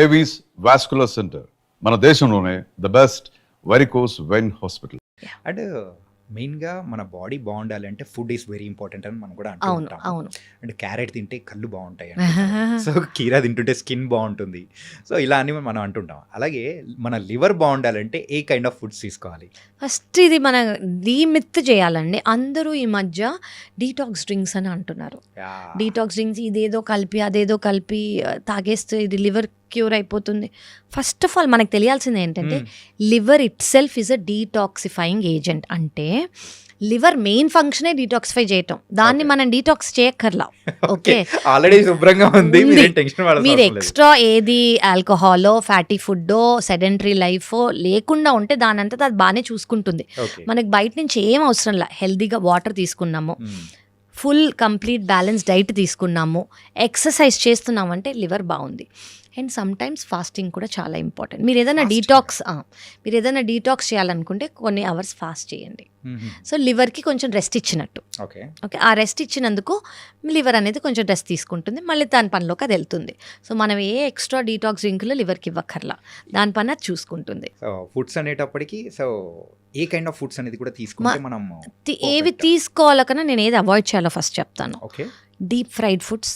Avis vascular centre మన దేశంలోనే the best varicose vein hospital. And మెయిన్గా మన బాడీ బాగుండాలి అంటే ఫుడ్ ఈస్ వెరీ ఇంపార్టెంట్ అని మనం కూడా అంటూ అవును ఉంటాం. అవును అండ్ క్యారెట్ తింటే కళ్ళు బాగుంటాయి సో కీరా తింటుంటే స్కిన్ బాగుంటుంది. సో ఇలా అని మనం అంటుంటాం. అలాగే మన లివర్ బాగుండాలంటే ఏ కైండ్ ఆఫ్ ఫుడ్స్ తీసుకోవాలి? ఫస్ట్ ఇది మన డీమిత్ చేయాలండి. అందరూ ఈ మధ్య డీటాక్స్ డ్రింక్స్ అని అంటున్నారు. డీటాక్స్ డ్రింక్స్ ఇదేదో కలిపి అదేదో కలిపి తాగేస్తే ఇది లివర్ క్యూర్ అయిపోతుంది. ఫస్ట్ ఆఫ్ ఆల్ మనకు తెలియాల్సింది ఏంటంటే liver it self is a detoxifying agent. అంటే లివర్ మెయిన్ ఫంక్షనే డీటాక్సిఫై చేయటం. దాన్ని మనం డీటాక్స్ చేయక్కర్లా. ఓకే, ఆల్రెడీ శుభ్రంగా ఉంది, మీరు ఎక్స్ట్రా ఏది ఆల్కహాలో ఫ్యాటీ ఫుడ్డో సెడెంటరీ లైఫో లేకుండా ఉంటే దానంతా అది బాగానే చూసుకుంటుంది. మనకి బయట నుంచి ఏం అవసరం లే. హెల్దీగా వాటర్ తీసుకున్నాము, ఫుల్ కంప్లీట్ బ్యాలెన్స్ డైట్ తీసుకున్నాము, ఎక్సర్సైజ్ చేస్తున్నామంటే లివర్ బాగుంది. అండ్ సమ్ టైమ్స్ ఫాస్టింగ్ కూడా చాలా ఇంపార్టెంట్. మీరు ఏదైనా డీటాక్స్ చేయాలనుకుంటే కొన్ని అవర్స్ ఫాస్ట్ చేయండి. సో లివర్కి కొంచెం రెస్ట్ ఇచ్చినట్టు. ఓకే, ఆ రెస్ట్ ఇచ్చినందుకు లివర్ అనేది కొంచెం రెస్ట్ తీసుకుంటుంది, మళ్ళీ దాని పనిలోకి అది వెళ్తుంది. సో మనం ఏ ఎక్స్ట్రా డీటాక్స్ డ్రింక్లో లివర్కి ఇవ్వక్కర్లా, దాని పని అది చూసుకుంటుంది. ఫుడ్స్ అనేటప్పటికి so A kind of foods అనేది కూడా తీసుకుంటే మనం ఏవి తీసుకోవాలకన్నా నేను ఏది అవాయిడ్ చేయాలో ఫస్ట్ చెప్తాను. Okay, deep fried foods,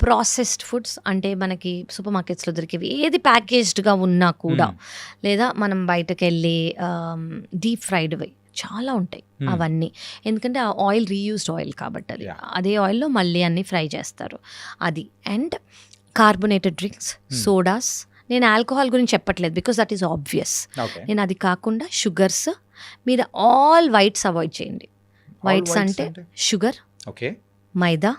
processed foods అంటే మనకి సూపర్ మార్కెట్స్లో దొరికేవి ఏది ప్యాకేజ్డ్గా ఉన్నా కూడా, లేదా మనం బయటకు వెళ్ళి డీప్ ఫ్రైడ్వి చాలా ఉంటాయి అవన్నీ. ఎందుకంటే ఆ ఆయిల్ రీయూజ్డ్ ఆయిల్ కాబట్టి అదే ఆయిల్లో మళ్ళీ అన్నీ ఫ్రై చేస్తారు అది. And carbonated drinks, sodas. నేను ఆల్కహాల్ గురించి చెప్పట్లేదు బికాస్ దట్ ఈస్ ఆబ్వియస్. నేను అది కాకుండా షుగర్స్, మీరు ఆల్ వైట్స్ అవాయిడ్ చేయండి. వైట్స్ అంటే షుగర్, ఓకే, మైదా,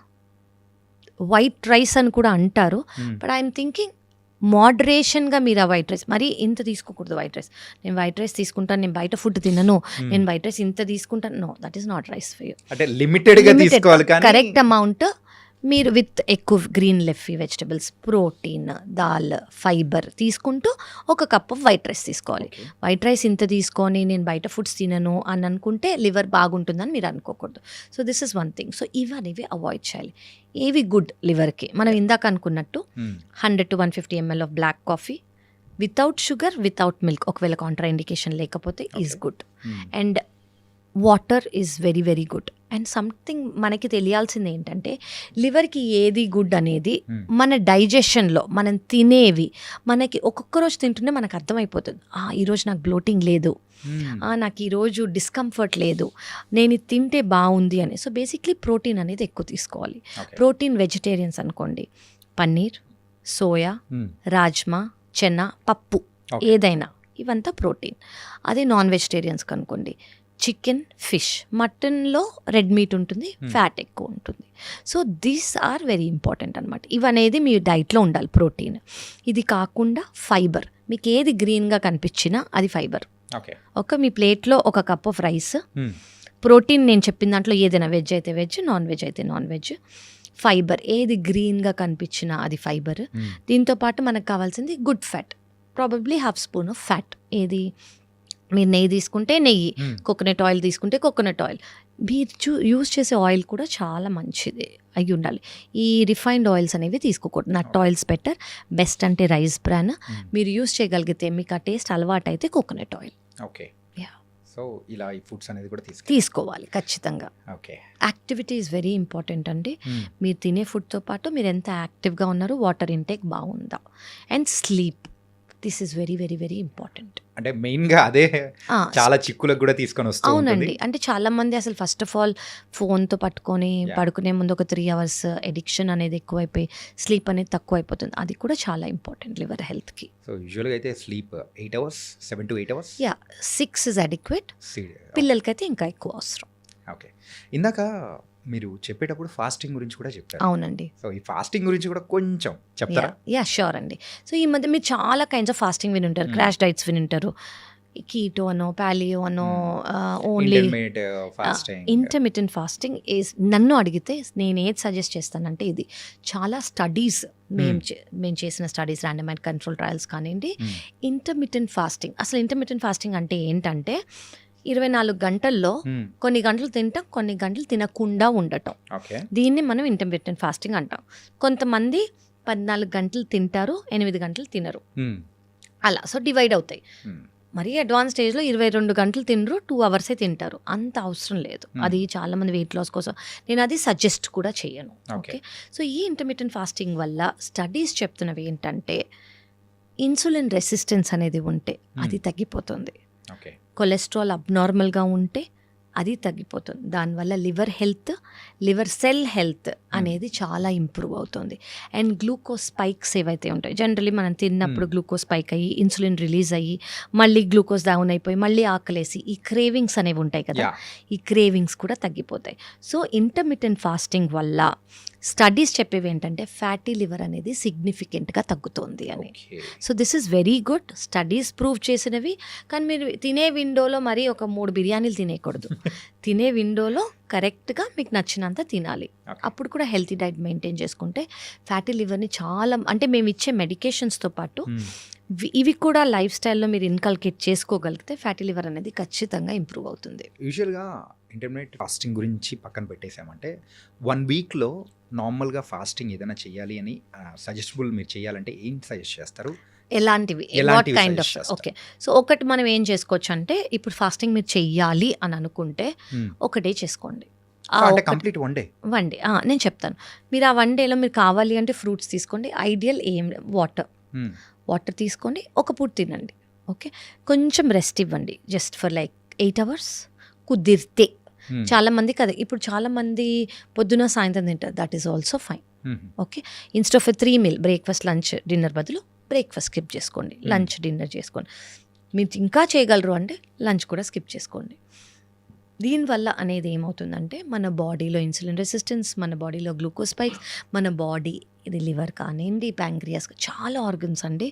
వైట్ రైస్ అని కూడా అంటారు. బట్ ఐఎమ్ థింకింగ్ మోడరేషన్గా మీరు ఆ వైట్ రైస్ మరీ ఇంత తీసుకోకూడదు. వైట్ రైస్ నేను వైట్ రైస్ తీసుకుంటాను, నేను బయట ఫుడ్ తినను, నేను వైట్ రైస్ ఇంత తీసుకుంటాను, no, that is not rice for you. అంటే లిమిటెడ్గా తీసుకోవాలి, కరెక్ట్ అమౌంట్ మీరు విత్ ఎక్కువ green leafy vegetables, protein, dal, fibre తీసుకుంటూ ఒక కప్ ఆఫ్ వైట్ రైస్ తీసుకోవాలి. వైట్ రైస్ ఇంత తీసుకొని నేను బయట ఫుడ్స్ తినను అని అనుకుంటే లివర్ బాగుంటుందని మీరు అనుకోకూడదు. So this is one thing. So ఇవన్నీ అవాయిడ్ చేయాలి. ఏవి గుడ్ లివర్కి, మనం ఇందాక అనుకున్నట్టు 100 to 150 ml of black coffee without sugar, without milk, ఒకవేళ కాంట్రా ఇండికేషన్ లేకపోతే is good. And water is very very good. And something మనకి తెలియాల్సింది ఏంటంటే లివర్కి ఏది గుడ్ అనేది మన డైజెషన్లో మనం తినేవి మనకి ఒక్కొక్క రోజు తింటుంటే మనకు అర్థమైపోతుంది. ఈరోజు నాకు బ్లోటింగ్ లేదు, నాకు ఈరోజు డిస్కంఫర్ట్ లేదు, నేను ఇది తింటే బాగుంది అని. సో బేసిక్లీ ప్రోటీన్ అనేది ఎక్కువ తీసుకోవాలి. ప్రోటీన్ వెజిటేరియన్స్ అనుకోండి, పన్నీర్, సోయా, రాజ్మా, చెన్నా, పప్పు ఏదైనా ఇవంతా ప్రోటీన్. అదే నాన్ వెజిటేరియన్స్కి అనుకోండి, చికెన్, ఫిష్, మటన్లో రెడ్ మీట్ ఉంటుంది, ఫ్యాట్ ఎక్కువ ఉంటుంది. So these are very important అనమాట. ఇవనేది మీ డైట్లో ఉండాలి ప్రోటీన్. ఇది కాకుండా ఫైబర్, మీకు ఏది గ్రీన్గా కనిపించినా అది ఫైబర్. మీ ప్లేట్లో ఒక కప్ ఆఫ్ రైస్, ప్రోటీన్ నేను చెప్పిన దాంట్లో ఏదైనా వెజ్ అయితే వెజ్, నాన్ వెజ్ అయితే నాన్ వెజ్. ఫైబర్ ఏది గ్రీన్గా కనిపించినా అది ఫైబర్. దీంతోపాటు మనకు కావాల్సింది good fat, probably half spoon of fat. ఏది మీరు నెయ్యి తీసుకుంటే నెయ్యి, కోకోనట్ ఆయిల్ తీసుకుంటే కోకోనట్ ఆయిల్. మీరు యూజ్ చేసే ఆయిల్ కూడా చాలా మంచిది అయి ఉండాలి. ఈ రిఫైన్డ్ ఆయిల్స్ అనేవి తీసుకోకూడదు. నట్ ఆయిల్స్ బెటర్. బెస్ట్ అంటే రైస్ బ్రాన్. మీరు యూజ్ చేయగలిగితే, మీకు ఆ టేస్ట్ అలవాటు అయితే కోకోనట్ ఆయిల్. ఓకే, సో ఇలా ఈ ఫుడ్స్ అనేది కూడా తీసుకోవాలి ఖచ్చితంగా. Okay, activity is very important అండి. మీరు తినే ఫుడ్తో పాటు మీరు ఎంత యాక్టివ్గా ఉన్నారు, వాటర్ ఇంటేక్ బాగుందా, and sleep. This is very very very important. అంటే మెయిన్గా అదే చాలా చిక్కులకు కూడా తీసుకొని వస్తుంది. అవునండి, అంటే చాలా మంది అసలు ఫస్ట్ ఆఫ్ ఆల్ ఫోన్తో పట్టుకొని పడుకునే ముందు ఒక 3 hours ఎడిక్షన్ అనేది ఎక్కువైపోయి స్లీప్ అనేది తక్కువ అయిపోతుంది. అది కూడా చాలా ఇంపార్టెంట్ లివర్ హెల్త్కి. సో యూజువల్గా అయితే sleep 8 hours, 7 to 8 hours. 6 is adequate. పిల్లలకైతే ఇంకా ఎక్కువ అవసరం. ఓకే, ఇందాక మీరు చెప్పేటప్పుడు ఫాస్టింగ్ గురించి కూడా చెప్పారు. అవునండి. సో ఈ ఫాస్టింగ్ గురించి కూడా కొంచెం చెప్తారా? షూర్ అండి. సో ఈ మధ్య మీరు చాలా కైండ్స్ ఆఫ్ ఫాస్టింగ్ వినుంటారు. క్రాష్ డైట్స్ వినుంటారు, కీటో అనో, పాలియో అనో, ఓన్లీ ఇంటర్మిటెంట్ ఫాస్టింగ్ ఈజ్. నన్ను అడిగితే నేను ఏది సజెస్ట్ చేస్తానంటే, ఇది చాలా స్టడీస్ మేము చేసిన స్టడీస్, ర్యాండమైజ్డ్ కంట్రోల్ ట్రయల్స్ కానివ్వండి, ఇంటర్మిటెంట్ ఫాస్టింగ్. అసలు ఇంటర్మిటెంట్ ఫాస్టింగ్ అంటే ఏంటంటే 24 గంటల్లో కొన్ని గంటలు తింటాం, కొన్ని గంటలు తినకుండా ఉండటం. దీన్ని మనం ఇంటర్మిటెంట్ ఫాస్టింగ్ అంటాం. కొంతమంది 14 గంటలు తింటారు, 8 గంటలు తినరు. అలా సో డివైడ్ అవుతాయి. మరీ అడ్వాన్స్ స్టేజ్లో 22 గంటలు తినరు, 2 అవర్సే తింటారు. అంత అవసరం లేదు. అది చాలామంది వెయిట్ లాస్ కోసం నేను అది సజెస్ట్ కూడా చేయను. ఓకే, సో ఈ ఇంటర్మిటెంట్ ఫాస్టింగ్ వల్ల స్టడీస్ చెప్తున్నవి ఏంటంటే ఇన్సులిన్ రెసిస్టెన్స్ అనేది ఉంటే అది తగ్గిపోతుంది. కొలెస్ట్రాల్ అబ్నార్మల్గా ఉంటే అది తగ్గిపోతుంది. దానివల్ల లివర్ సెల్ హెల్త్ అనేది చాలా ఇంప్రూవ్ అవుతుంది. అండ్ గ్లూకోజ్ స్పైక్స్ ఏవైతే ఉంటాయి, జనరలీ మనం తిన్నప్పుడు గ్లూకోజ్ స్పైక్ అయ్యి ఇన్సులిన్ రిలీజ్ అయ్యి మళ్ళీ గ్లూకోజ్ డౌన్ అయిపోయి మళ్ళీ ఆకలేసి ఈ క్రేవింగ్స్ అనేవి ఉంటాయి కదా, ఈ క్రేవింగ్స్ కూడా తగ్గిపోతాయి. సో ఇంటర్మిటెంట్ ఫాస్టింగ్ వల్ల స్టడీస్ చెప్పేవి ఏంటంటే ఫ్యాటీ లివర్ అనేది సిగ్నిఫికెంట్గా తగ్గుతుంది అని. So this is very good, studies prove చేసినవి. కానీ మీరు తినే విండోలో మరి ఒక 3 బిర్యానీలు తినేయకూడదు. తినే విండోలో కరెక్ట్గా మీకు నచ్చినంత తినాలి. అప్పుడు కూడా హెల్తీ డైట్ మెయింటైన్ చేసుకుంటే ఫ్యాటీ లివర్ని చాలా, అంటే మేము ఇచ్చే మెడికేషన్స్తో పాటు ఇవి కూడా లైఫ్ స్టైల్లో మీరు ఇన్కల్కేట్ చేసుకోగలిగితే ఫ్యాటీ లివర్ అనేది ఖచ్చితంగా ఇంప్రూవ్ అవుతుంది. యూజువల్గా ఇంటర్మీడియట్ ఫాస్టింగ్ గురించి పక్కన పెట్టేసామంటే 1 వీక్లో నార్మల్గా ఫాస్టింగ్ ఏదైనా చేయాలి అని సజెస్టబుల్ మీరు చేయాలంటే ఏం సజెస్ట్ చేస్తారు? ఎలాంటివి what kind of? Okay, so ఒకటి మనం ఏం చేసుకోవచ్చు అంటే ఇప్పుడు ఫాస్టింగ్ మీరు చెయ్యాలి అని అనుకుంటే ఒకటే చేసుకోండి. కంప్లీట్ వన్ డే నేను చెప్తాను. మీరు ఆ 1 డేలో మీరు కావాలి అంటే ఫ్రూట్స్ తీసుకోండి. ఐడియల్ వాటర్ తీసుకోండి, ఒక పూట తినండి. ఓకే, కొంచెం రెస్ట్ ఇవ్వండి జస్ట్ ఫర్ లైక్ 8 అవర్స్ కుదిరితే. చాలా మంది కదా, ఇప్పుడు చాలా మంది పొద్దున సాయంత్రం తింటారు, that is also fine. Okay, instead of 3 meal breakfast lunch dinner బదులు బ్రేక్ఫాస్ట్ స్కిప్ చేసుకోండి, లంచ్ డిన్నర్ చేసుకోండి. మీరు ఇంకా చేయగలరు అంటే లంచ్ కూడా స్కిప్ చేసుకోండి. దీనివల్ల అనేది ఏమవుతుందంటే మన బాడీలో ఇన్సులిన్ రెసిస్టెన్స్, మన బాడీలో గ్లూకోజ్ స్పైక్స్, మన బాడీ ఇది లివర్ కానివ్వండి, ప్యాంక్రియాస్, చాలా ఆర్గన్స్ అండి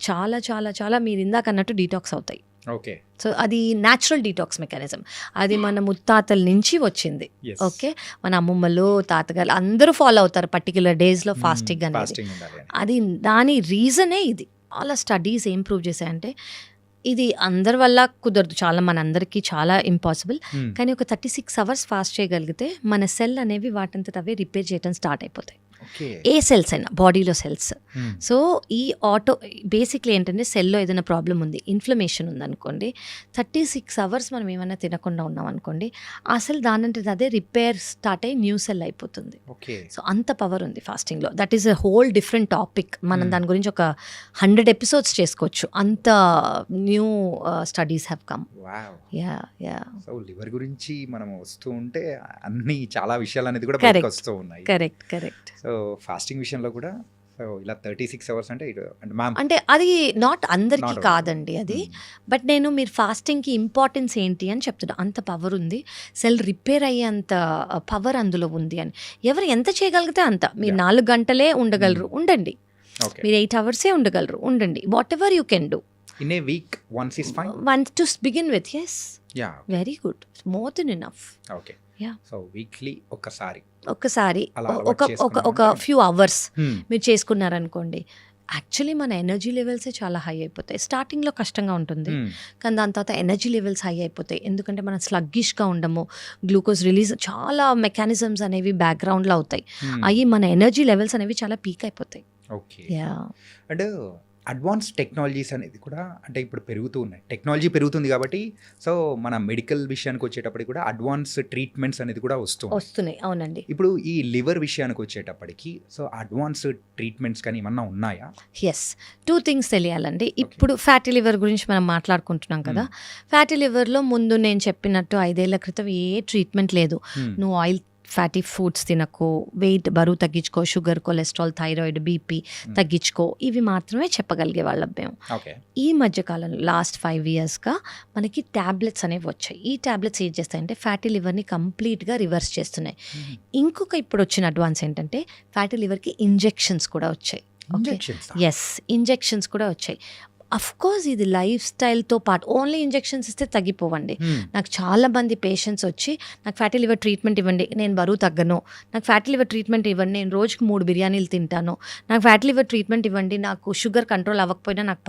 చాలా చాలా చాలా మీరు ఇందాక అన్నట్టు డీటాక్స్ అవుతాయి. ఓకే, సో అది న్యాచురల్ డీటాక్స్ మెకానిజం. అది మన ముత్తాతల నుంచి వచ్చింది. ఓకే, మన అమ్మమ్మలు తాతగారు అందరూ ఫాలో అవుతారు పర్టిక్యులర్ డేస్లో ఫాస్టింగ్ అనేది. అది దాని రీజనే ఇది. చాలా స్టడీస్ ఏం ప్రూవ్ చేశాయంటే ఇది అందరి వల్ల కుదరదు, చాలా మనందరికీ చాలా ఇంపాసిబుల్. కానీ ఒక 36 అవర్స్ ఫాస్ట్ చేయగలిగితే మన సెల్ అనేవి వాటంతట అవే రిపేర్ చేయడం స్టార్ట్ అయిపోతాయి. ఏ సెల్స్ అయినా బాడీలో సెల్స్. సో ఈ బేసిక్లీ ఏంటంటే సెల్లో ఏదైనా ప్రాబ్లం ఉంది, ఇన్ఫ్లమేషన్ ఉందనుకోండి, 36 అవర్స్ మనం ఏమైనా తినకుండా ఉన్నాం అనుకోండి, ఆ సెల్ దానంటే అదే రిపేర్ స్టార్ట్ అయ్యి న్యూ సెల్ అయిపోతుంది. సో అంత పవర్ ఉంది ఫాస్టింగ్లో. That is a whole different topic. మనం దాని గురించి ఒక 100 ఎపిసోడ్స్ చేసుకోవచ్చు. అంత new studies have come. So liver గురించి మనం వస్తూ ఉంటే అన్ని చాలా విషయాలు అనేది కూడా బయటకు వస్తూ ఉన్నాయి. కరెక్ట్. సో ఫాస్టింగ్ విషయంలో కూడా సో ఇలా 36 అవర్స్ అంటే అది నాట్ అందరికీ కాదండి అది. బట్ నేను మీరు ఫాస్టింగ్కి ఇంపార్టెన్స్ ఏంటి అని చెప్తున్నా. అంత పవర్ ఉంది, సెల్ రిపేర్ అయ్యేంత పవర్ అందులో ఉంది అని. ఎవరు ఎంత చేయగలిగితే అంత. మీరు 4 గంటలే ఉండగలరు, ఉండండి. మీరు 8 అవర్సే ఉండగలరు, ఉండండి. What ever you can do. In a week, once is fine? Once to begin with, yes. Yeah. Okay. Very good. More than enough. Okay. Yeah. So weekly ఒక్కసారి ఒక ఫ్యూ అవర్స్ మీరు చేసుకున్నారనుకోండి, యాక్చువల్లీ మన ఎనర్జీ లెవెల్సే చాలా high అయిపోతాయి. స్టార్టింగ్లో కష్టంగా ఉంటుంది, కానీ దాని తర్వాత ఎనర్జీ లెవెల్స్ హై అయిపోతాయి. ఎందుకంటే మనం స్లగ్గిష్గా ఉండము, గ్లూకోజ్ రిలీజ్ చాలా మెకానిజమ్స్ అనేవి బ్యాక్గ్రౌండ్లో అవుతాయి. అవి మన ఎనర్జీ లెవెల్స్ అనేవి చాలా పీక్ అయిపోతాయి. ఓకే, అండ్ అడ్వాన్స్ టెక్నాలజీస్ అనేది కూడా అంటే ఇప్పుడు పెరుగుతూ ఉన్నాయి, టెక్నాలజీ పెరుగుతుంది కాబట్టి సో మన మెడికల్ విషయానికి వచ్చేటప్పటికి కూడా అడ్వాన్స్ ట్రీట్మెంట్స్ అనేది కూడా వస్తున్నాయి. అవునండి. ఇప్పుడు ఈ లివర్ విషయానికి వచ్చేటప్పటికి సో అడ్వాన్స్ ట్రీట్మెంట్స్ కానీ ఏమన్నా ఉన్నాయా? ఎస్, 2 థింగ్స్ తెలియాలండి. ఇప్పుడు ఫ్యాటీ లివర్ గురించి మనం మాట్లాడుకుంటున్నాం కదా. ఫ్యాటీ లివర్లో ముందు నేను చెప్పినట్టు 5 ఏళ్ల క్రితం ఏ ట్రీట్మెంట్ లేదు. నువ్వు ఆయిల్ ఫ్యాటీ ఫుడ్స్ తినకు, వెయిట్ బరువు తగ్గించుకో, షుగర్, కొలెస్ట్రాల్, థైరాయిడ్, బీపీ తగ్గించుకో, ఇవి మాత్రమే చెప్పగలిగే వాళ్ళం మేము. ఈ మధ్యకాలంలో లాస్ట్ 5 ఇయర్స్గా మనకి ట్యాబ్లెట్స్ అనేవి వచ్చాయి. ఈ ట్యాబ్లెట్స్ ఏం చేస్తాయంటే ఫ్యాటీ లివర్ని కంప్లీట్గా రివర్స్ చేస్తున్నాయి. ఇంకొక ఇప్పుడు వచ్చిన అడ్వాన్స్ ఏంటంటే ఫ్యాటీ లివర్కి ఇంజెక్షన్స్ కూడా వచ్చాయి. ఎస్, ఇంజెక్షన్స్ కూడా వచ్చాయి. అఫ్ కోర్స్ ఇది లైఫ్ స్టైల్తో పాటు ఓన్లీ ఇంజెక్షన్స్ ఇస్తే తగ్గిపోవండి. నాకు చాలా మంది పేషెంట్స్ వచ్చి నాకు ఫ్యాటీ లివర్ ట్రీట్మెంట్ ఇవ్వండి, నేను బరువు తగ్గను, నాకు ఫ్యాటీ లివర్ ట్రీట్మెంట్ ఇవ్వండి, నేను రోజుకి 3 బిర్యానీలు తింటాను, నాకు ఫ్యాటీ లివర్ ట్రీట్మెంట్ ఇవ్వండి, నాకు షుగర్ కంట్రోల్ అవ్వకపోయినా నాకు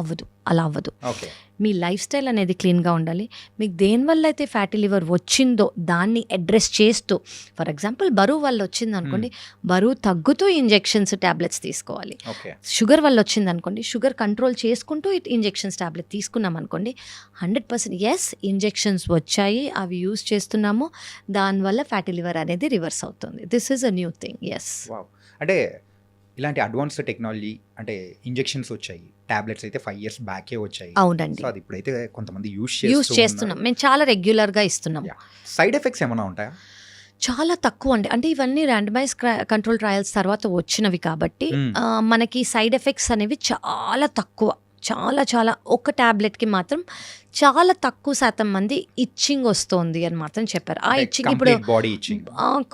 అవ్వదు, అలా అవ్వదు. ఓకే. మీ లైఫ్ స్టైల్ అనేది క్లీన్గా ఉండాలి. మీకు దేనివల్ల అయితే ఫ్యాటీ లివర్ వచ్చిందో దాన్ని అడ్రస్ చేస్తూ, ఫర్ ఎగ్జాంపుల్ బరువు వల్ల వచ్చింది అనుకోండి, బరువు తగ్గుతూ ఇంజెక్షన్స్ ట్యాబ్లెట్స్ తీసుకోవాలి. ఓకే. షుగర్ వల్ల వచ్చింది అనుకోండి, షుగర్ కంట్రోల్ చేసుకుంటూ ఇంజెక్షన్స్ ట్యాబ్లెట్ తీసుకున్నాం అనుకోండి, 100% ఎస్ ఇంజెక్షన్స్ వచ్చాయి, అవి యూస్ చేస్తున్నాము, దానివల్ల ఫ్యాటీ లివర్ అనేది రివర్స్ అవుతుంది. This is a new thing. Yes. Wow. అంటే ఇలాంటి అడ్వాన్స్డ్ టెక్నాలజీ, అంటే ఇంజెక్షన్స్ వచ్చాయి, టాబ్లెట్స్ అయితే 5 years బ్యాకే వచ్చాయి. అవునండి, సో అది ఇప్పుడైతే కొంతమంది యూస్ చేస్తున్నాం. మేము చాలా రెగ్యులర్గా ఇస్తున్నాం. సైడ్ ఎఫెక్ట్స్ ఏమైనా ఉంటాయా? చాలా తక్కువ అండి. అంటే ఇవన్నీ ర్యాండమైజ్ కంట్రోల్ ట్రయల్స్ తర్వాత వచ్చినవి కాబట్టి మనకి సైడ్ ఎఫెక్ట్స్ అనేవి చాలా తక్కువ. చాలా చాలా ఒక ట్యాబ్లెట్కి మాత్రం చాలా తక్కువ శాతం మంది ఇచ్చింగ్ వస్తుంది అని మాత్రం చెప్పారు. ఆ ఇచ్చింగ్ ఇప్పుడు బాడీ ఇచ్చింగ్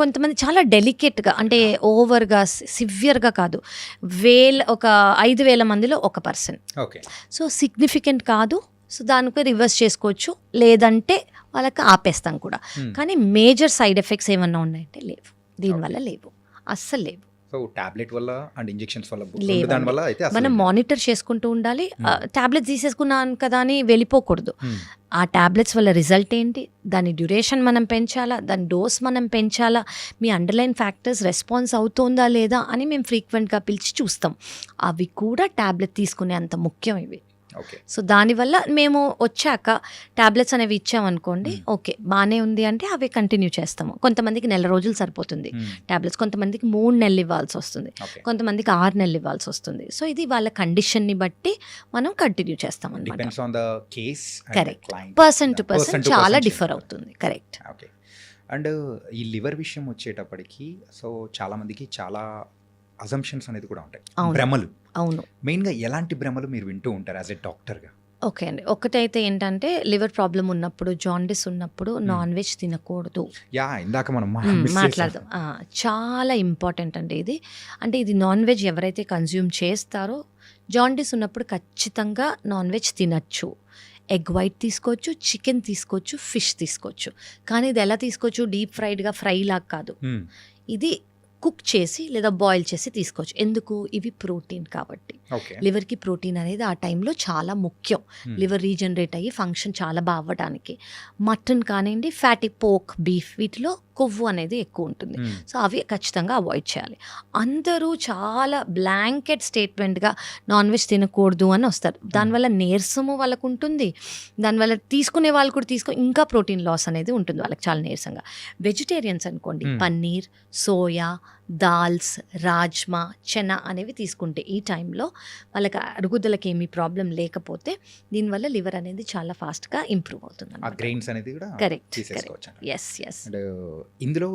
కొంతమంది చాలా డెలికేట్గా, అంటే ఓవర్గా సివియర్గా కాదు, ఒక 5,000 మందిలో 1%. ఓకే. సో సిగ్నిఫికెంట్ కాదు. సో దానికి రివర్స్ చేసుకోవచ్చు, లేదంటే వాళ్ళకి ఆపేస్తాం కూడా. కానీ మేజర్ సైడ్ ఎఫెక్ట్స్ ఏమన్నా ఉన్నాయంటే లేవు, దీనివల్ల లేవు, అస్సలు లేవు. సో టాబ్లెట్ వల్ల అండ్ ఇంజెక్షన్స్ వల్ల లేవండి. దాని వల్ల అయితే మనం మానిటర్ చేసుకుంటూ ఉండాలి. టాబ్లెట్ తీసేసుకున్నాను కదా అని వెళ్ళిపోకూడదు. ఆ టాబ్లెట్స్ వల్ల రిజల్ట్ ఏంటి, దాని డ్యూరేషన్ మనం పెంచాలా, దాని డోస్ మనం పెంచాలా, మీ అండర్లైన్ ఫ్యాక్టర్స్ రెస్పాన్స్ అవుతుందా లేదా అని మేము ఫ్రీక్వెంట్గా పిలిచి చూస్తాం. అవి కూడా టాబ్లెట్ తీసుకునే అంత ముఖ్యం ఇవి. ఓకే. సో దానివల్ల మేము వచ్చాక ట్యాబ్లెట్స్ అనేవి ఇచ్చామనుకోండి, ఓకే బాగానే ఉంది అంటే అవి కంటిన్యూ చేస్తాము. కొంతమందికి 1 రోజులు సరిపోతుంది ట్యాబ్లెట్స్, కొంతమందికి 3 నెలలు ఇవ్వాల్సి వస్తుంది, కొంతమందికి 6 నెలలు ఇవ్వాల్సి వస్తుంది. సో ఇది వాళ్ళ కండిషన్ని బట్టి మనం కంటిన్యూ చేస్తాం అనమాట. కరెక్ట్. పర్సన్ టు పర్సన్ చాలా డిఫర్ అవుతుంది. కరెక్ట్. ఓకే. అండ్ ఈ లివర్ విషయం వచ్చేటప్పటికి సో చాలా మందికి చాలా అజంప్షన్స్ అనేది కూడా ఉంటాయి, భ్రమలు. అవును. మెయిన్గా ఎలాంటి భ్రమలు మీరు వింటూ ఉంటారు యాజ్ ఎ డాక్టర్గా? ఓకే అండి. ఒకటైతే ఏంటంటే లివర్ ప్రాబ్లం ఉన్నప్పుడు, జాండిస్ ఉన్నప్పుడు నాన్ వెజ్ తినకూడదు. ఇందాక మనం మాట్లాడదాం. చాలా ఇంపార్టెంట్ అండి ఇది. అంటే ఇది నాన్ వెజ్ ఎవరైతే కన్జ్యూమ్ చేస్తారో జాండిస్ ఉన్నప్పుడు ఖచ్చితంగా నాన్ వెజ్ తినచ్చు. ఎగ్ వైట్ తీసుకోవచ్చు, చికెన్ తీసుకోవచ్చు, ఫిష్ తీసుకోవచ్చు. కానీ ఇది ఎలా తీసుకోవచ్చు, డీప్ ఫ్రైడ్గా ఫ్రై లాగా కాదు, ఇది కుక్ చేసి లేదా బాయిల్ చేసి తీసుకోవచ్చు. ఎందుకు, ఇవి ప్రోటీన్ కాబట్టి. లివర్కి ప్రోటీన్ అనేది ఆ టైంలో చాలా ముఖ్యం, లివర్ రీజనరేట్ అయ్యి ఫంక్షన్ చాలా బాగా అవ్వడానికి. మటన్ కానివ్వండి, ఫ్యాటీ పోక్, బీఫ్, వీటిలో కొవ్వు అనేది ఎక్కువ ఉంటుంది. సో అవి ఖచ్చితంగా అవాయిడ్ చేయాలి. అందరూ చాలా బ్లాంకెట్ స్టేట్మెంట్గా నాన్ వెజ్ తినకూడదు అని వస్తారు. దానివల్ల నీరసము వాళ్ళకు ఉంటుంది, దానివల్ల తీసుకునే వాళ్ళు కూడా ఇంకా ప్రోటీన్ లాస్ అనేది ఉంటుంది వాళ్ళకి చాలా నీరసంగా. వెజిటేరియన్స్ అనుకోండి, పన్నీర్, సోయా, దాల్స్, రాజ్మా, చెనా అనేవి తీసుకుంటే ఈ టైంలో వాళ్ళకి అరుగుదలకి ఏమీ ప్రాబ్లం లేకపోతే దీనివల్ల లివర్ అనేది చాలా ఫాస్ట్గా ఇంప్రూవ్ అవుతుంది. కరెక్ట్. Yes yes. ఇందులో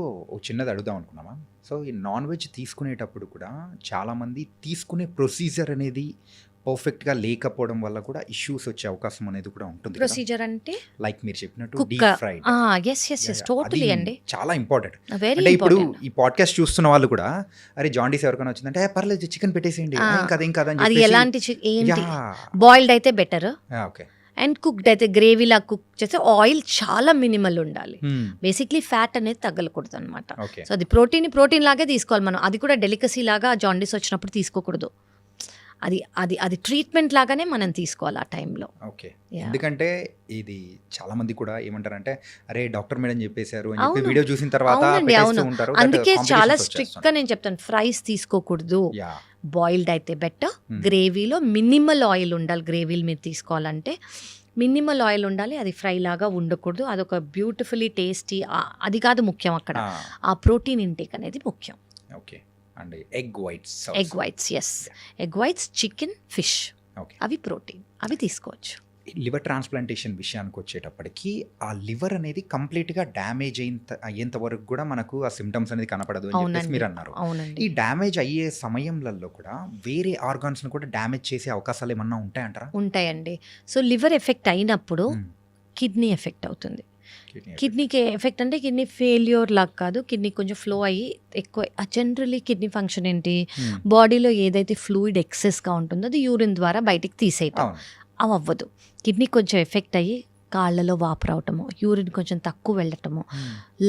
చిన్నది అడుగుదాం అనుకున్నామా. సో ఈ నాన్ వెజ్ తీసుకునేటప్పుడు కూడా చాలామంది తీసుకునే ప్రొసీజర్ అనేది పర్ఫెక్ట్గా లేకపోవడం వల్ల కూడా ఇష్యూస్ వచ్చే అవకాశం అనేది కూడా ఉంటుంది. ప్రొసీజర్ అంటే లైక్ మీరు చెప్పినట్టు డీప్ ఫ్రైడ్. టోటలీ అండి, చాలా ఇంపార్టెంట్. వెరీ అంటే ఇప్పుడు ఇంపార్టెంట్. ఈ పాడ్కాస్ట్ చూస్తున్న వాళ్ళు కూడా అరే జాండీస్ ఎవరికైనా వచ్చిందంటే పర్లేదు చికెన్ పెట్టేసేయండి, ఏం కాదు అది ఎలాంటి ఏంటి, బాయిల్డ్ అయితే బెటర్. ఓకే. అండ్ కుక్డ్ అయితే గ్రేవీలా కుక్ చేస్తే ఆయిల్ చాలా మినిమల్ ఉండాలి. బేసిక్లీ ఫ్యాట్ అనేది తగ్గలకూడదు అనమాట. సో అది ప్రోటీన్ లాగే తీసుకోవాలి మనం. అది కూడా డెలికసీ లాగా జాండీస్ వచ్చినప్పుడు తీసుకోకూడదు. అది ట్రీట్మెంట్ లాగానే మనం తీసుకోవాలి ఆ టైంలో. ఓకే. ఎందుకంటే ఇది చాలా మంది కూడా ఏమంటారంటే అరే డాక్టర్ మేడం చెప్పేశారు అని చెప్పి వీడియో చూసిన తర్వాత ఉంటారు. అందుకే చాలా స్ట్రిక్ట్ గా నేను చెప్తాను, ఫ్రైస్ తీసుకోకూడదు. బాయిల్డ్ అయితే బెటర్. గ్రేవీలో మినిమల్ ఆయిల్ ఉండాలి. గ్రేవీలు మీరు తీసుకోవాలంటే మినిమల్ ఆయిల్ ఉండాలి, అది ఫ్రై లాగా ఉండకూడదు. అదొక బ్యూటిఫుల్లీ టేస్టీ, అది కాదు ముఖ్యం అక్కడ, ఆ ప్రోటీన్ ఇంటేక్ అనేది ముఖ్యం. Okay. And egg whites, yes, egg whites, chicken, fish, అవి ప్రోటీన్, అవి తీసుకోవచ్చు. లివర్ ట్రాన్స్ప్లాంటేషన్ విషయానికి వచ్చేటప్పటికి ఆ లివర్ అనేది కంప్లీట్గా డ్యామేజ్ అయ్యేంత వరకు కూడా మనకు ఆ సిమ్టమ్స్ అనేది కనపడదు అని చెప్పేసి మీరు అన్నారు. ఈ డ్యామేజ్ అయ్యే సమయంలో కూడా వేరే ఆర్గాన్స్ని కూడా డ్యామేజ్ చేసే అవకాశాలు ఏమన్నా ఉంటాయంటారా? ఉంటాయండి. సో లివర్ ఎఫెక్ట్ అయినప్పుడు కిడ్నీ ఎఫెక్ట్ అవుతుంది. కిడ్నీకి ఎఫెక్ట్ అంటే కిడ్నీ ఫెయిల్యూర్ లాగా కాదు, కిడ్నీ కొంచెం ఫ్లో అయ్యి ఎక్కువ. జనరలీ కిడ్నీ ఫంక్షన్ ఏంటి, బాడీలో ఏదైతే ఫ్లూయిడ్ ఎక్సెస్గా ఉంటుందో అది యూరిన్ ద్వారా బయటికి తీసేయటం. అవి అవ్వదు. కిడ్నీ కొంచెం ఎఫెక్ట్ అయ్యి కాళ్ళలో వాపు రావటము, యూరిన్ కొంచెం తక్కువ వెళ్ళటము,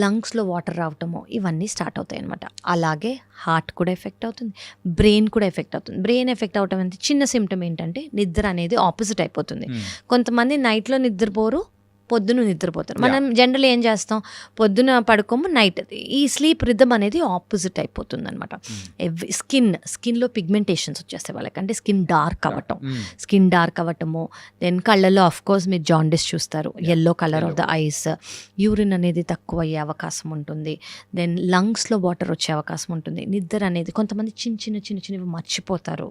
లంగ్స్లో వాటర్ రావటము, ఇవన్నీ స్టార్ట్ అవుతాయి అనమాట. అలాగే హార్ట్ కూడా ఎఫెక్ట్ అవుతుంది, బ్రెయిన్ కూడా ఎఫెక్ట్ అవుతుంది. బ్రెయిన్ ఎఫెక్ట్ అవటం అంటే చిన్న సిమ్టమ్ ఏంటంటే నిద్ర అనేది ఆపోజిట్ అయిపోతుంది. కొంతమంది నైట్లో నిద్రపోరు, పొద్దున నిద్రపోతారు. మనం జనరల్ ఏం చేస్తాం, పొద్దున పడుకోము, నైట్ ఈ స్లీప్ రిథమ్ అనేది ఆపోజిట్ అయిపోతుంది అనమాట. స్కిన్లో పిగ్మెంటేషన్స్ వచ్చేస్తాయి వాళ్ళకి, అంటే స్కిన్ డార్క్ అవ్వటము. దెన్ కళ్ళల్లో ఆఫ్ కోర్స్ మీరు జాండిస్ చూస్తారు, yellow colour of the ice, urine అనేది తక్కువ అయ్యే అవకాశం ఉంటుంది. దెన్ లంగ్స్లో వాటర్ వచ్చే అవకాశం ఉంటుంది. నిద్ర అనేది కొంతమంది చిన్నవి మర్చిపోతారు.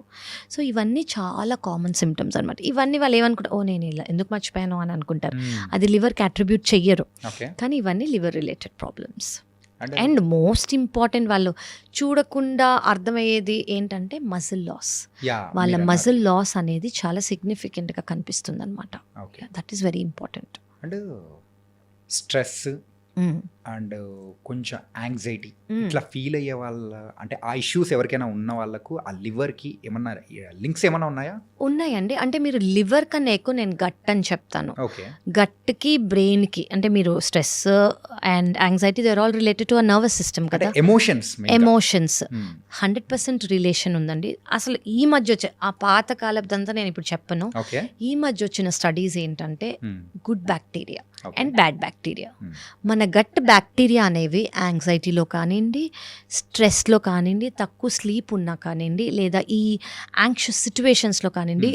సో ఇవన్నీ చాలా కామన్ సిమ్టమ్స్ అనమాట. ఇవన్నీ వాళ్ళు ఏమనుకుంటారు, ఓ నేను ఇలా ఎందుకు మర్చిపోయాను అని అనుకుంటారు. అది లివర్కి అట్రిబ్యూట్ చెయ్యరు, కానీ ఇవన్నీ liver related problems. And most important వాళ్ళు చూడకుండా అర్థమయ్యేది ఏంటంటే మజిల్ లాస్. వాళ్ళ మజిల్ లాస్ అనేది చాలా సిగ్నిఫికెంట్గా కనిపిస్తుంది అనమాట. That is very important. And stress and కొంచెం యాంగ్జైటీ ఇట్లా ఫీల్ అయ్యే వాళ్ళ, అంటే ఆ ఇష్యూస్ ఎవరికైనా ఉన్న వాళ్ళకు ఆ లివర్కి ఏమన్నా లింక్స్ ఏమైనా ఉన్నాయా? ఉన్నాయండి. అంటే మీరు లివర్ కన్నా ఎక్కువ నేను గట్ అని చెప్తాను. ఓకే, గట్కి బ్రెయిన్కి, అంటే మీరు stress and anxiety they are all related to a nervous system కదా. ఎమోషన్స్ 100% రిలేషన్ ఉందండి. అసలు ఈ మధ్య వచ్చే ఆ పాత కాలదంతా నేను ఇప్పుడు చెప్పను. ఈ మధ్య వచ్చిన స్టడీస్ ఏంటంటే good bacteria and bad bacteria. మన గట్ బ్యాక్టీరియా అనేవి యాంగ్జైటీలో కానివ్వండి, స్ట్రెస్లో కానివ్వండి, తక్కువ స్లీప్ ఉన్నా కానివ్వండి, లేదా ఈ యాంగ్షియస్ సిచ్యువేషన్స్లో కానివ్వండి,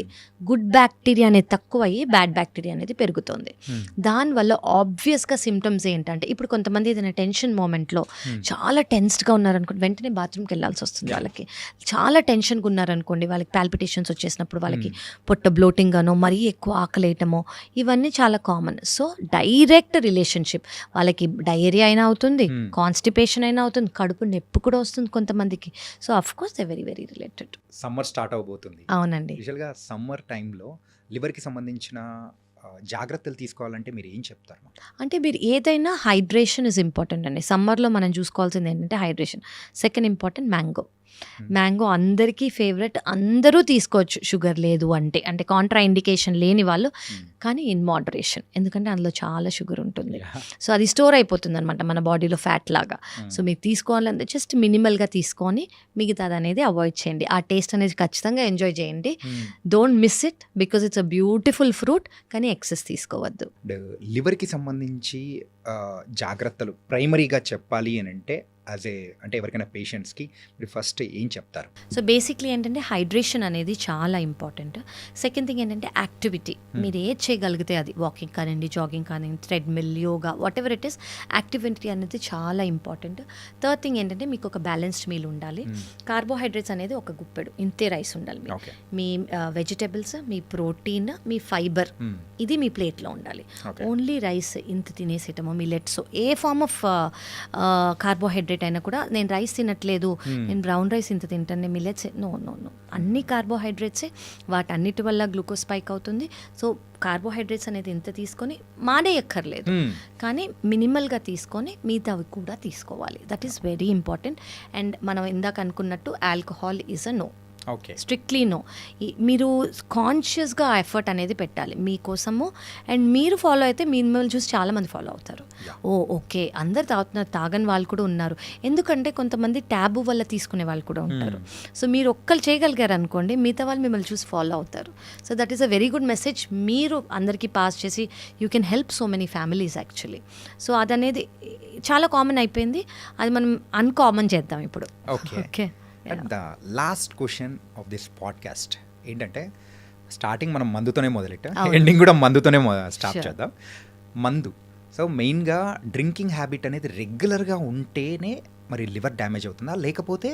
గుడ్ బ్యాక్టీరియా అనేది తక్కువ అయ్యి బ్యాడ్ బ్యాక్టీరియా అనేది పెరుగుతుంది. దానివల్ల ఆబ్వియస్గా సిమ్టమ్స్ ఏంటంటే, ఇప్పుడు కొంతమంది ఏదైనా టెన్షన్ మూమెంట్లో చాలా టెన్స్డ్గా ఉన్నారనుకోండి, వెంటనే బాత్రూమ్కి వెళ్ళాల్సి వస్తుంది. వాళ్ళకి చాలా టెన్షన్గా ఉన్నారనుకోండి, వాళ్ళకి పాల్పిటేషన్స్ వచ్చేసినప్పుడు వాళ్ళకి పొట్ట బ్లోటింగ్ గానో, మరీ ఎక్కువ ఆకలేయటమో, ఇవన్నీ చాలా కామన్. సో డైరెక్ట్ రిలేషన్షిప్, వాళ్ళకి డయేరియా అయినా అవుతుంది, కాన్స్టిపేషన్ అయినా అవుతుంది, కడుపు నొప్పి కూడా వస్తుంది కొంతమందికి. So of course they very very related. Summer start అవబోతుంది. అవునండి. యూజువల్గా సమ్మర్ టైంలో లివర్కి సంబంధించిన జాగ్రత్తలు తీసుకోవాలంటే మీరు ఏం చెప్తారు? అంటే మీరు ఏదైనా హైడ్రేషన్ ఇస్ ఇంపార్టెంట్ అండి. సమ్మర్లో మనం చూసుకోవాల్సింది ఏంటంటే హైడ్రేషన్. సెకండ్ ఇంపార్టెంట్ మ్యాంగో అందరికీ ఫేవరెట్, అందరూ తీసుకోవచ్చు షుగర్ లేదు అంటే, అంటే కాంట్రా ఇండికేషన్ లేని వాళ్ళు, కానీ ఇన్ మోడరేషన్, ఎందుకంటే అందులో చాలా షుగర్ ఉంటుంది. సో అది స్టోర్ అయిపోతుంది అనమాట మన బాడీలో ఫ్యాట్ లాగా. సో మీకు తీసుకోవాలంటే జస్ట్ మినిమల్గా తీసుకొని మిగతాది అనేది అవాయిడ్ చేయండి. ఆ టేస్ట్ అనేది ఖచ్చితంగా ఎంజాయ్ చేయండి. Don't miss it because it's a beautiful fruit, కానీ ఎక్సెస్ తీసుకోవద్దు. లివర్కి సంబంధించి జాగ్రత్తలు ప్రైమరీగా చెప్పాలి అని అంటే అంటే ఎవరికైనా పేషెంట్స్కి మీరు ఫస్ట్ ఏం చెప్తారు? సో బేసిక్లీ ఏంటంటే హైడ్రేషన్ అనేది చాలా ఇంపార్టెంట్. సెకండ్ థింగ్ ఏంటంటే యాక్టివిటీ, మీరు ఏది చేయగలిగితే అది, వాకింగ్ కానివ్వండి, జాగింగ్ కానివ్వండి, treadmill, yoga, what ever it is, activity అనేది చాలా ఇంపార్టెంట్. థర్డ్ థింగ్ ఏంటంటే మీకు ఒక బ్యాలెన్స్డ్ మీల్ ఉండాలి. కార్బోహైడ్రేట్స్ అనేది ఒక గుప్పెడు ఇంతే రైస్ ఉండాలి. మీ వెజిటబుల్స్, మీ ప్రోటీన్, మీ ఫైబర్, ఇది మీ ప్లేట్లో ఉండాలి. ఓన్లీ రైస్ ఇంత తినేసేయటము, మిల్లెట్స్, ఏ ఫార్మ్ ఆఫ్ కార్బోహైడ్రేట్ అయినా కూడా, నేను రైస్ తినట్లేదు, నేను బ్రౌన్ రైస్ ఇంత తింటాను, నేను మిల్లెట్స్, నో, అన్ని కార్బోహైడ్రేట్సే. వాటన్నిటి వల్ల గ్లూకోజ్ స్పైక్ అవుతుంది. సో కార్బోహైడ్రేట్స్ అనేది ఇంత తీసుకొని మానేయక్కర్లేదు, కానీ మినిమల్గా తీసుకొని మిగతావి కూడా తీసుకోవాలి. That is very important. And మనం ఇందాక అనుకున్నట్టు alcohol is a no, strictly no. మీరు కాన్షియస్గా ఎఫర్ట్ అనేది పెట్టాలి మీకోసము. అండ్ మీరు ఫాలో అయితే మిమ్మల్ని చూసి చాలామంది ఫాలో అవుతారు. ఓకే అందరు తాగుతున్నారు, తాగని వాళ్ళు కూడా ఉన్నారు. ఎందుకంటే కొంతమంది ట్యాబు వల్ల తీసుకునే వాళ్ళు కూడా ఉంటారు. సో మీరు ఒక్కరు చేయగలిగారు అనుకోండి, మిగతా వాళ్ళు మిమ్మల్ని చూసి ఫాలో అవుతారు. So that is a very good message. మీరు అందరికీ పాస్ చేసి you can help so many families actually. So అదనేది చాలా కామన్ అయిపోయింది, అది మనం అన్కామన్ చేద్దాం ఇప్పుడు. Okay. And the last question of this podcast ఏంటంటే, స్టార్టింగ్ మనం మందుతోనే మొదలెట్టాం, ఎండింగ్ కూడా మందుతోనే స్టార్ట్ చేద్దాం. మందు, సో మెయిన్గా డ్రింకింగ్ హ్యాబిట్ అనేది రెగ్యులర్గా ఉంటేనే మరి లివర్ డ్యామేజ్ అవుతుందా, లేకపోతే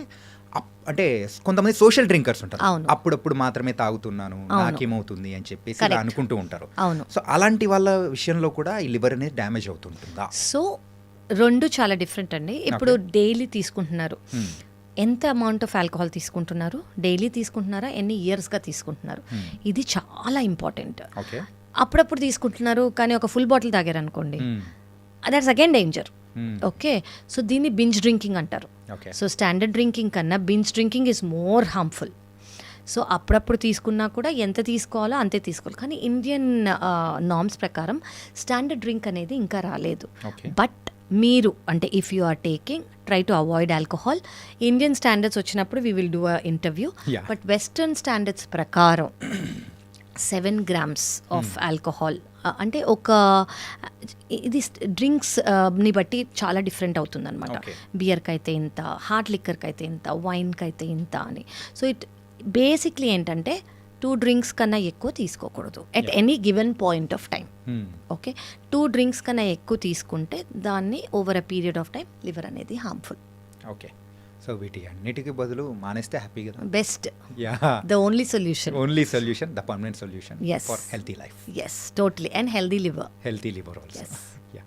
అంటే కొంతమంది సోషల్ డ్రింకర్స్ ఉంటారు, అప్పుడప్పుడు మాత్రమే తాగుతున్నాను నాకేమవుతుంది అని చెప్పేసి అనుకుంటూ ఉంటారు. సో అలాంటి వాళ్ళ విషయంలో కూడా ఈ లివర్ అనేది డ్యామేజ్ అవుతుంటుందా? సో రెండు చాలా డిఫరెంట్ అండి. ఇప్పుడు డైలీ తీసుకుంటున్నారు, ఎంత అమౌంట్ ఆఫ్ ఆల్కహాల్ తీసుకుంటున్నారు, డైలీ తీసుకుంటున్నారా, ఎన్ని ఇయర్స్గా తీసుకుంటున్నారు, ఇది చాలా ఇంపార్టెంట్. అప్పుడప్పుడు తీసుకుంటున్నారు కానీ ఒక ఫుల్ బాటిల్ తాగారు అనుకోండి, that's again danger. Okay, so దీన్ని బింజ్ డ్రింకింగ్ అంటారు. సో స్టాండర్డ్ డ్రింకింగ్ కన్నా binge drinking is more harmful. So అప్పుడప్పుడు తీసుకున్నా కూడా ఎంత తీసుకోవాలో అంతే తీసుకోవాలి. కానీ ఇండియన్ నార్మ్స్ ప్రకారం స్టాండర్డ్ డ్రింక్ అనేది ఇంకా రాలేదు. ఓకే. బట్ మీరు అంటే if you are taking try to avoid alcohol. Indian standards వచ్చినప్పుడు we will do a interview. Yeah. But western standards ప్రకారం 7 grams ఆఫ్ ఆల్కహాల్ అంటే ఒక ఇది డ్రింక్స్ని బట్టి చాలా డిఫరెంట్ అవుతుంది అనమాట. Okay. బియర్కి అయితే ఇంత, హార్డ్ లిక్కర్కి అయితే ఇంత, వైన్కి అయితే ఇంత అని. సో ఇట్ బేసిక్లీ ఏంటంటే 2 drinks కన్నా ఎక్కువ తీసుకోకూడదు at any given point of time. Okay, 2 drinks కన్నా ఎక్కువ తీసుకుంటే దాన్ని over a period of time liver అనేది హార్మ్ఫుల్. ఓకే. సో వీటి అన్నిటికీ బదులు మానేస్తే హ్యాపీ కదా. Best, yeah, the only solution. Only solution, the permanent solution Yes. For healthy life, yes, totally. And healthy liver. Healthy liver also. Yes. Yeah,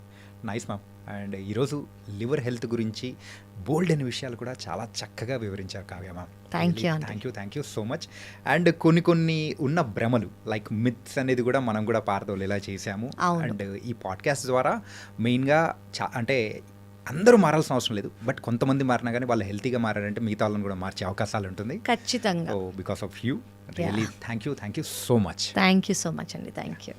nice ma'am. And ఈరోజు liver health గురించి బోల్డ్ అనే విషయాలు కూడా చాలా చక్కగా వివరించారు Kavya ma'am. Thank you, Aunty. Thank you so much. And కొన్ని ఉన్న భ్రమలు లైక్ మిత్స్ అనేది కూడా మనం కూడా పారదోలేలా చేశాము. అవును. అండ్ ఈ పాడ్కాస్ట్ ద్వారా మెయిన్గా అంటే అందరూ మారాల్సిన అవసరం లేదు, బట్ కొంతమంది మారినా కానీ వాళ్ళు హెల్తీగా మారారంటే మిగతా వాళ్ళని కూడా మార్చే అవకాశాలు ఉంటుంది. ఖచ్చితంగా. So because of you really thank you so much. Thank you so much అండి. Thank you.